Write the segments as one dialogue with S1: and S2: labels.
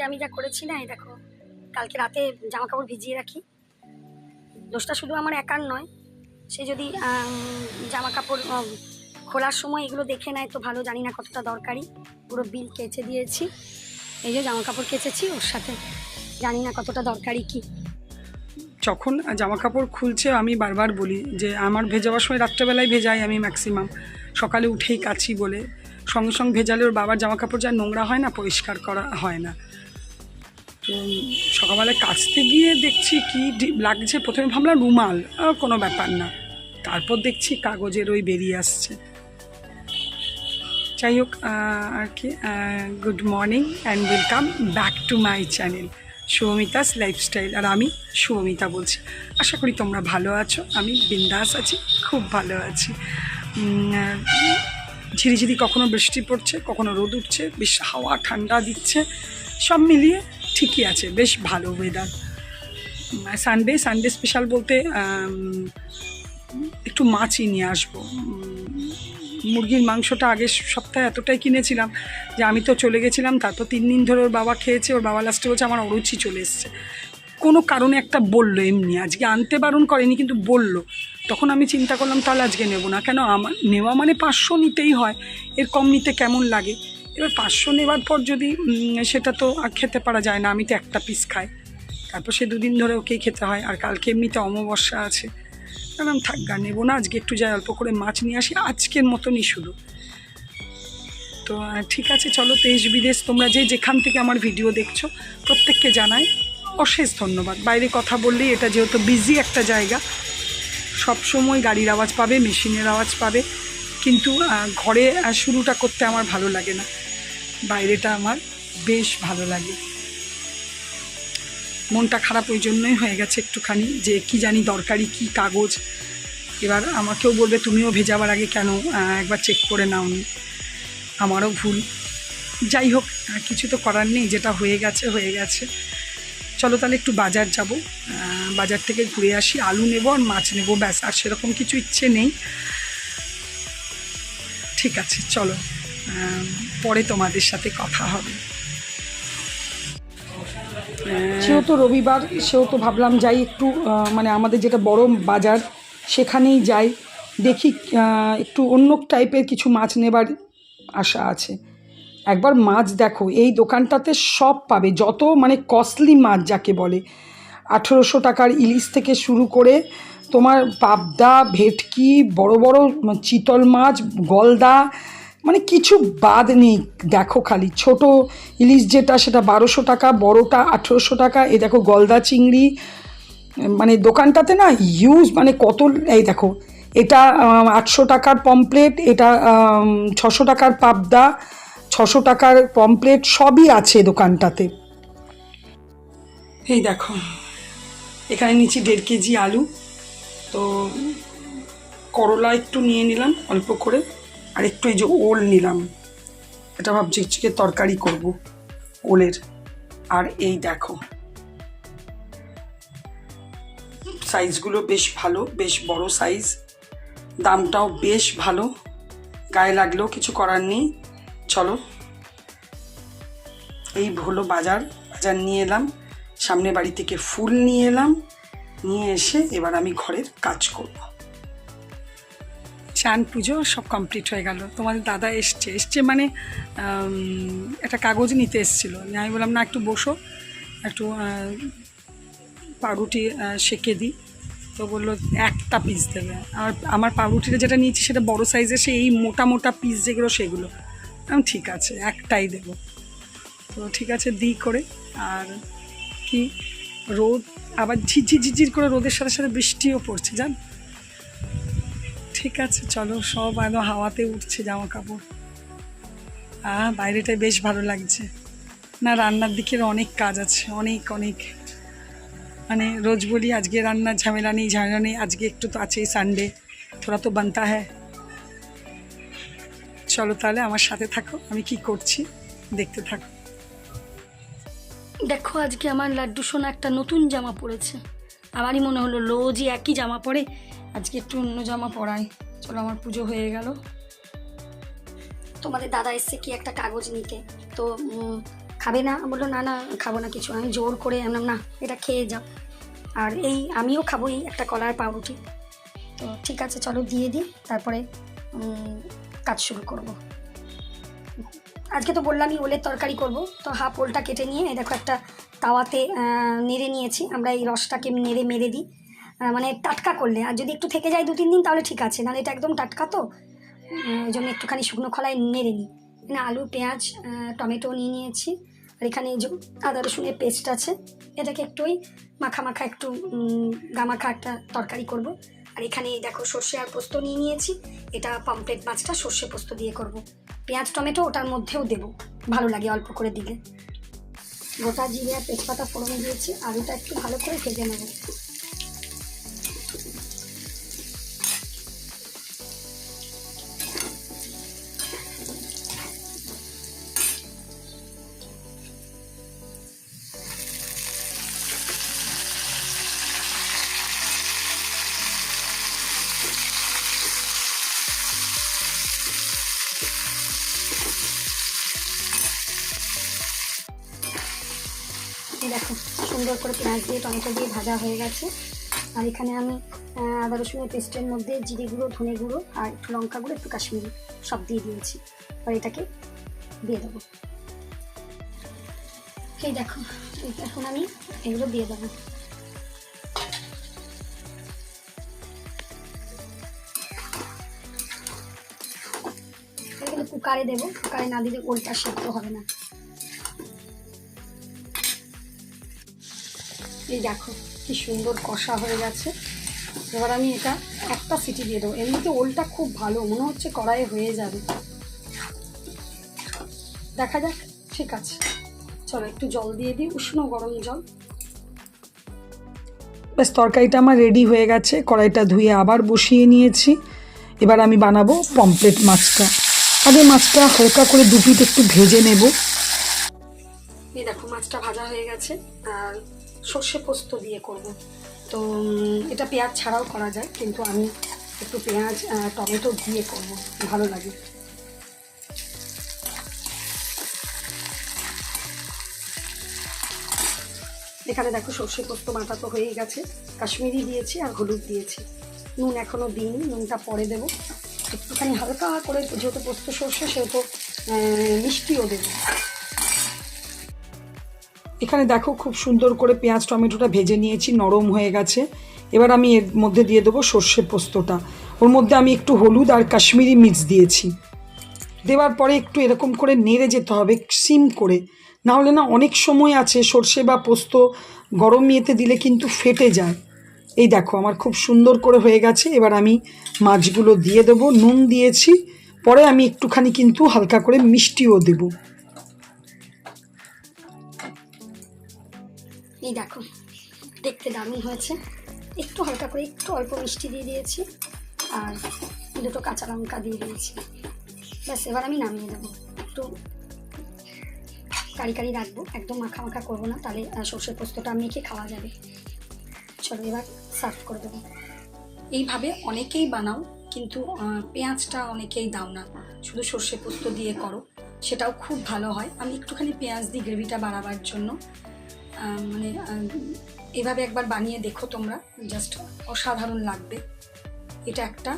S1: আজকে আমি যা করেছি না, এই দেখো কালকে রাতে জামা কাপড় ভিজিয়ে রাখি। দোষটা শুধু আমার একার নয়, সে যদি জামা কাপড় খোলার সময় এগুলো দেখে নেয় তো ভালো, জানি না কতটা দরকারি। পুরো বিল কেচে দিয়েছি, এই যে জামা কাপড় কেচেছি ওর সাথে, জানি না কতটা দরকারি কি।
S2: যখন জামা কাপড় খুলছে আমি বারবার বলি যে আমার ভেজাবার সময় রাত্রেবেলায় ভেজাই আমি ম্যাক্সিমাম, সকালে উঠেই কাছি বলে, সঙ্গে সঙ্গে ভেজালে ওর বাবার জামা কাপড় যা নোংরা হয় না, পরিষ্কার করা হয় না। তো সকালবেলায় কাচতে গিয়ে দেখছি কি লাগছে, প্রথমে ভাবলাম রুমাল, কোনো ব্যাপার না, তারপর দেখছি কাগজের ওই বেরিয়ে আসছে। যাই হোক আর কি, good morning and welcome back to my channel Shubhamita's lifestyle. আর আমি শুভমিতা বলছি। আশা করি তোমরা ভালো আছো, আমি বিন্দাস আছি, খুব ভালো আছি। ঝিরিঝিরি কখনো বৃষ্টি পড়ছে, কখনো রোদ উঠছে, বেশ হাওয়া ঠান্ডা দিচ্ছে, সব মিলিয়ে ঠিকই আছে, বেশ ভালো ওয়েদার। সানডে স্পেশাল বলতে একটু মাছই নিয়ে আসবো। মুরগির মাংসটা আগের সপ্তাহে এতটাই কিনেছিলাম যে আমি তো চলে গেছিলাম, তারপর 3 দিন ধরে ওর বাবা খেয়েছে, ওর বাবা লাস্টে বলছে আমার অরুচি চলে এসছে। কোনো কারণে একটা বললো, এমনি আজকে আনতে বারণ করেনি কিন্তু বললো, তখন আমি চিন্তা করলাম তাহলে আজকে নেবো না। কেন, আমার নেওয়া মানে 500 নিতেই হয়, এর কম নিতে কেমন লাগে। এবার 500 নেওয়ার পর যদি সেটা তো আর খেতে পারা যায় না, আমি তো একটা পিস খাই, তারপর সে 2 দিন ধরে ওকেই খেতে হয়। আর কালকে এমনিতে অমাবস্যা আছে, কারণ থাক গা, নেবো না আজকে, একটু যাই অল্প করে মাছ নিয়ে আসি আজকের মতনই শুধু। তো ঠিক আছে, চলো। দেশ বিদেশ তোমরা যেখান থেকে আমার ভিডিও দেখছো প্রত্যেককে জানাই অশেষ ধন্যবাদ। বাইরে কথা বললেই, এটা যেহেতু বিজি একটা জায়গা, সবসময় গাড়ির আওয়াজ পাবে, মেশিনের আওয়াজ পাবে, কিন্তু ঘরে শুরুটা করতে আমার ভালো লাগে না, বাইরেটা আমার বেশ ভালো লাগে। মনটা খারাপ ওই জন্যই হয়ে গেছে একটুখানি, যে কি জানি দরকারি কি কাগজ। এবার আমাকেও বলবে তুমিও ভেজাবার আগে কেন একবার চেক করে নাওনি, আমারও ভুল। যাই হোক, কিছু তো করার নেই, যেটা হয়ে গেছে হয়ে গেছে। চলো তাহলে একটু বাজার যাব, বাজার থেকে ঘুরে আসি, আলু নেব আর মাছ নেব, ব্যাস, আর সেরকম কিছু ইচ্ছে নেই। ঠিক আছে চলো, পরে তোমাদের সাথে কথা হবে। সেহেতু রবিবার, সেহেতু ভাবলাম যাই একটু, মানে আমাদের যেটা বড় বাজার সেখানেই যাই, দেখি একটু অন্য টাইপের কিছু মাছ নেবার আশা আছে। একবার মাছ দেখো, এই দোকানটাতে সব পাবে, যত মানে কস্টলি মাছ যাকে বলে, 1800 টাকার ইলিশ থেকে শুরু করে তোমার পাবদা, ভেটকি, বড় বড় চিতল মাছ, গলদা, মানে কিছু বাদ নেই। দেখো খালি ছোট ইলিশ যেটা সেটা 1200 টাকা, বড়টা 1800 টাকা। এই দেখো গলদা চিংড়ি, মানে দোকানটাতে না হিউজ, মানে কত, এই দেখো এটা 800 টাকার পমপ্লেট, এটা 600 টাকার পাবদা, 600 টাকার পমপ্লেট, সবই আছে দোকানটাতে। এই দেখো এখানে নিচ্ছি 1.5 কেজি আলু, তো করলা একটু নিয়ে নিলাম অল্প করে, আর একটু এই যে ওল নিলাম, এটা ভাবছি চিকেন তরকারি করব ওলের। আর এই দেখো সাইজগুলো বেশ ভালো, বেশ বড় সাইজ, দামটাও বেশ ভালো, গায়ে লাগলেও কিছু করার নেই। চলো, এই হলো বাজার নিয়ে এলাম, সামনে বাড়ি থেকে ফুল নিয়ে এলাম, নিয়ে এসে এবার আমি ঘরের কাজ করব। চান পুজো সব কমপ্লিট হয়ে গেল। তোমাদের দাদা এসছে মানে একটা কাগজ নিতে এসেছিলো, আমি বললাম না একটু বসো, একটু পাউরুটি সেঁকে দিই, তো বললো একটা পিস দেবে। আর আমার পাউরুটিটা যেটা নিয়েছি সেটা বড় সাইজের, সেই মোটা মোটা পিস যেগুলো সেগুলো, ঠিক আছে একটাই দেবো। তো ঠিক আছে দিই করে। আর কি রোদ, আবার ঝিরঝির করে রোদের সাথে সাথে বৃষ্টিও পড়ছে জান। ঠিক আছে চলো, সব একদম হাওয়াতে উঠছে জামা কাপড়, বাইরেটাই বেশ ভালো লাগছে না। রান্নার দিকের অনেক কাজ আছে, অনেক অনেক, মানে রোজ বলি আজকে রান্নার ঝামেলা নেই, আজকে একটু তো আছেই, সানডে থোড়া তো বানতা হ্যাঁ। চলো তাহলে আমার সাথে থাকো, আমি কি করছি দেখতে থাকো।
S1: দেখো আজকে আমার লাড্ডু সোনা একটা নতুন জামা পরেছে, আমারই মনে হলো রোজই একই জামা পরে, আজকে একটু অন্য জামা পরাই। চলো, আমার পুজো হয়ে গেল। তোমাদের দাদা এসছে কি একটা কাগজ নিতে, তো খাবে না, বললো না না খাবো না কিছু। আমি জোর করে বললাম না এটা খেয়ে যাও, আর আমিও খাবো এই একটা কলার পাউরুটি। তো ঠিক আছে চলো দিয়ে দিই, তারপরে কাজ শুরু করব। আজকে তো বললামই ওলের তরকারি করব, তো হাফ ওলটা কেটে নিয়ে এই দেখো একটা তাওয়াতে নেড়ে নিয়েছি। আমরা এই রসটাকে নেড়ে মেরে দিই, মানে টাটকা করলে, আর যদি একটু থেকে যায় 2-3 দিন তাহলে ঠিক আছে, নাহলে এটা একদম টাটকা তো, ওই জন্য একটুখানি শুকনো খোলায় নেড়ে নিই। এখানে আলু, পেঁয়াজ, টমেটো নিয়ে নিয়েছি, আর এখানে এই যে আদা রসুনের পেস্ট আছে, এটাকে একটু ওই মাখা মাখা একটু গামাখা একটা তরকারি করব। আর এখানে দেখো সর্ষে আর পোস্ত নিয়ে নিয়েছি, এটা পমফ্রেট মাছটা সর্ষে পোস্ত দিয়ে করব। পেঁয়াজ টমেটো ওটার মধ্যেও দেবো, ভালো লাগে অল্প করে দিলে। গোটা জিরে আর তেজপাতা ফোড়ন দিয়েছি, আলুটা একটু ভালো করে ভেজে নেব। দেখো সুন্দর করে পেঁয়াজ দিয়ে টমেটো দিয়ে ভাজা হয়ে গেছে। আর এখানে আমি আদা রসুনের পেস্টের মধ্যে জিরে গুঁড়ো, ধনে গুঁড়ো আর একটু লঙ্কা গুঁড়ো, একটু কাশ্মীরি সব দিয়ে দিয়েছি। আর এটাকে দিয়ে দেবো। এই দেখো এখন আমি এগুলো দিয়ে দেবো। এগুলো কুকারে দেবো, কুকারে না দিলে ওলটা সেদ্ধ হবে না। এই দেখো কি সুন্দর কষা হয়ে গেছে। এবার আমি এটা একটা সিটি দিয়ে দেবো। এমনিতে ওলটা খুব ভালো, মনে হচ্ছে কড়াইয়ে হয়ে যাবে, দেখা যাক। ঠিক আছে চলো একটু জল দিয়ে দিই, উষ্ণ গরম জল।
S2: ব্যাস তরকারিটা আমার রেডি হয়ে গেছে, কড়াইটা ধুয়ে আবার বসিয়ে নিয়েছি। এবার আমি বানাবো পমফ্রেট মাছটা। আগে মাছটা হালকা করে 2 পিঠ একটু ভেজে নেব।
S1: এই দেখো মাছটা ভাজা হয়ে গেছে, আর সর্ষে পোস্ত দিয়ে করব। তো এটা পেঁয়াজ ছাড়াও করা যায়, কিন্তু আমি একটু পেঁয়াজ টমেটো দিয়ে করব, ভালো লাগে। এখানে দেখো সর্ষে পোস্ত বাটা তো হয়ে গেছে, কাশ্মীরি দিয়েছি আর হলুদ দিয়েছি, নুন এখনও দিইনি, নুনটা পরে দেবো। একটুখানি হালকা করে, যেহেতু পোস্ত সর্ষে সেহেতু মিষ্টিও দেবো।
S2: এখানে দেখো খুব সুন্দর করে পেঁয়াজ টমেটোটা ভেজে নিয়েছি, নরম হয়ে গেছে। এবার আমি এর মধ্যে দিয়ে দেবো সর্ষে পোস্তটা। ওর মধ্যে আমি একটু হলুদ আর কাশ্মীরি মিক্স দিয়েছি। দেওয়ার পরে একটু এরকম করে নেড়ে যেতে হবে সিম করে, না হলে না অনেক সময় আছে সর্ষে বা পোস্ত গরম ইয়েতে দিলে কিন্তু ফেটে যায়। এই দেখো আমার খুব সুন্দর করে হয়ে গেছে। এবার আমি মাছগুলো দিয়ে দেবো, নুন দিয়েছি, পরে আমি একটুখানি কিন্তু হালকা করে মিষ্টিও দেবো।
S1: এই দেখো দেখতে দারুণ হয়েছে। একটু হালকা করে একটু অল্প মিষ্টি দিয়ে দিয়েছি, আর 2টো কাঁচা লঙ্কা দিয়ে দিয়েছি। ব্যাস এবার আমি নামিয়ে দেবো। একটু কারি কারি রাখবো, একদম মাখা মাখা করবো না, তাহলে সর্ষে পোস্তটা মেখে খাওয়া যাবে। চলো এবার সার্ভ করে দেবো। এইভাবে অনেকেই বানাও, কিন্তু পেঁয়াজটা অনেকেই দাও না, শুধু সর্ষে পোস্ত দিয়ে করো, সেটাও খুব ভালো হয়। আমি একটুখানি পেঁয়াজ দিই গ্রেভিটা বাড়াবার জন্য। মানে এভাবে একবার বানিয়ে দেখো তোমরা, জাস্ট অসাধারণ লাগবে। এটা একটা,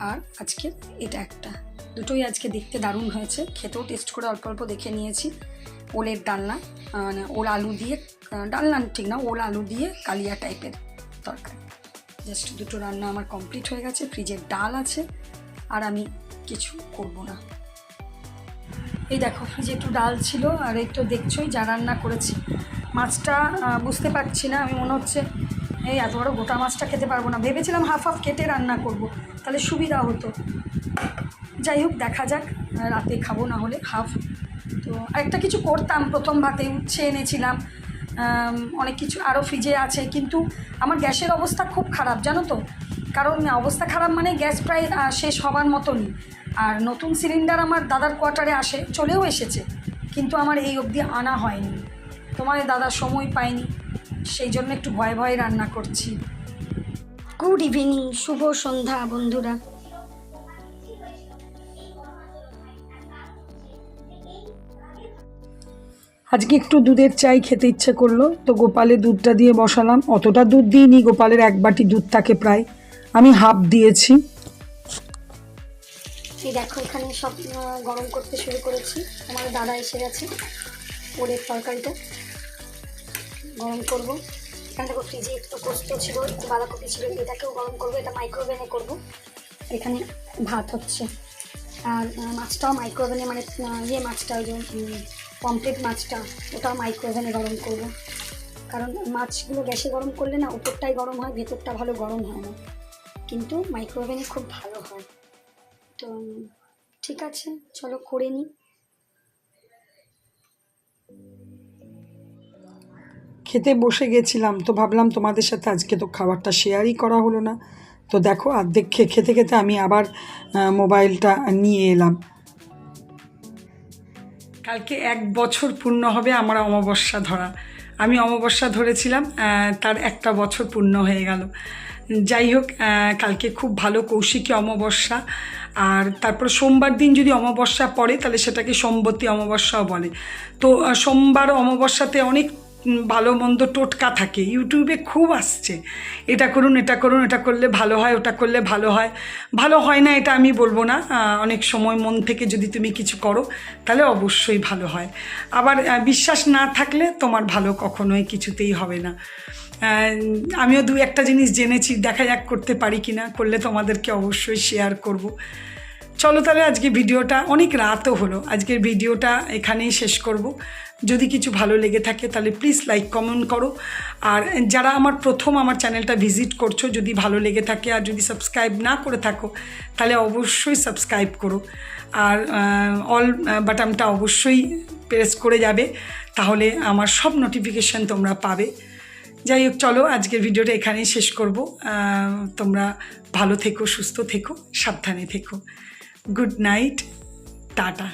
S1: আর আজকে এটা একটা, দুটোই আজকে দেখতে দারুণ হয়েছে, খেতেও টেস্ট করে অল্প অল্প দেখে নিয়েছি। ওলের ডালনা, মানে ওল আলু দিয়ে, ডালনা ঠিক না, ওল আলু দিয়ে কালিয়া টাইপের তরকারি। জাস্ট 2টো রান্না আমার কমপ্লিট হয়ে গেছে। ফ্রিজের ডাল আছে, আর আমি কিছু করব না। এই দেখো ফ্রিজে একটু ডাল ছিল, আর এই তো দেখছোই যা রান্না করেছি। মাছটা বুঝতে পারছি না, আমি মনে হচ্ছে এই এত বড় গোটা মাছটা খেতে পারবো না, ভেবেছিলাম হাফ হাফ কেটে রান্না করব, তাহলে সুবিধা হতো। যাই হোক দেখা যাক, রাতে খাবো না হলে হাফ। তো আরেকটা কিছু করতাম, প্রথম ভাতে উচ্ছে এনেছিলাম, অনেক কিছু আরও ফ্রিজে আছে, কিন্তু আমার গ্যাসের অবস্থা খুব খারাপ জানো তো। কারণ অবস্থা খারাপ মানে গ্যাস প্রায় শেষ হবার মতনই। আর নতুন সিলিন্ডার আমার দাদার কোয়ার্টারে আসে, চলেও এসেছে, কিন্তু আমার এই অবধি আনা হয়নি। তোমার দাদা সময় পায়নি, সেই জন্য একটু ভয়ে ভয়ে রান্না করছি। গুড ইভিনিং, শুভ সন্ধ্যা বন্ধুরা।
S2: আজকে একটু দুধের চাই খেতে ইচ্ছে করলো, তো গোপালের দুধটা দিয়ে বসালাম। অতটা দুধ দিইনি, গোপালের 1 বাটি দুধ থাকে প্রায়, আমি হাফ দিয়েছি।
S1: এই দেখো এখানে সব গরম করতে শুরু করেছি। আমার দাদা এসে গেছে, ওদের তরকারিটা গরম করবো। এখানে দেখো ফ্রিজে একটু পোস্ত ছিল, একটু বাঁধাকপি ছিল, এটাকেও গরম করবো। এটা মাইক্রোওভেনে করবো। এখানে ভাত হচ্ছে, আর মাছটাও মাইক্রোওভেনে, মানে মাছটা ওই যে পমফ্রেট মাছটা, ওটাও মাইক্রোওভেনে গরম করবো। কারণ মাছগুলো গ্যাসে গরম করলে না উপরটাই গরম হয়, ভেতরটা ভালো গরম হয় না, কিন্তু মাইক্রোওভেনে খুব ভালো হয়। তো ঠিক আছে, চলো করে নিই।
S2: খেতে বসে গেছিলাম, তো ভাবলাম তোমাদের সাথে আজকে তো খাবারটা শেয়ারই করা হলো না। তো দেখো অর্ধেক খেতে খেতে আমি আবার মোবাইলটা নিয়ে এলাম। কালকে 1 বছর পূর্ণ হবে আমার অমাবস্যা ধরা। আমি অমাবস্যা ধরেছিলাম, তার 1টা বছর পূর্ণ হয়ে গেল। যাই হোক, কালকে খুব ভালো কৌশিকী অমাবস্যা, আর তারপর সোমবার দিন যদি অমাবস্যা পড়ে তাহলে সেটাকে সোমবতী অমাবস্যাও বলে। তো সোমবার অমাবস্যাতে অনেক ভালো মন্দ টোটকা থাকে, ইউটিউবে খুব আসছে, এটা করুন, এটা করুন, এটা করলে ভালো হয়, ওটা করলে ভালো হয়। ভালো হয় না এটা আমি বলবো না, অনেক সময় মন থেকে যদি তুমি কিছু করো তাহলে অবশ্যই ভালো হয়। আবার বিশ্বাস না থাকলে তোমার ভালো কখনোই কিছুতেই হবে না। আমিও 2-1টা জিনিস জেনেছি, দেখা যাক করতে পারি কি না, করলে তোমাদেরকে অবশ্যই শেয়ার করব। চলো তাহলে আজকে ভিডিওটা, অনেক রাতও হলো, আজকের ভিডিওটা এখানেই শেষ করব। যদি কিছু ভালো লেগে থাকে তাহলে প্লিজ লাইক কমেন্ট করো। আর যারা প্রথম আমার চ্যানেলটা ভিজিট করছো, যদি ভালো লেগে থাকে আর যদি সাবস্ক্রাইব না করে থাকো তাহলে অবশ্যই সাবস্ক্রাইব করো, আর অল বাটনটা অবশ্যই প্রেস করে যাবে, তাহলে আমার সব নোটিফিকেশান তোমরা পাবে। যাই হোক, চলো আজকের ভিডিওটা এখানেই শেষ করব। তোমরা ভালো থেকো, সুস্থ থেকো, সাবধানে থেকো। Good night, tata.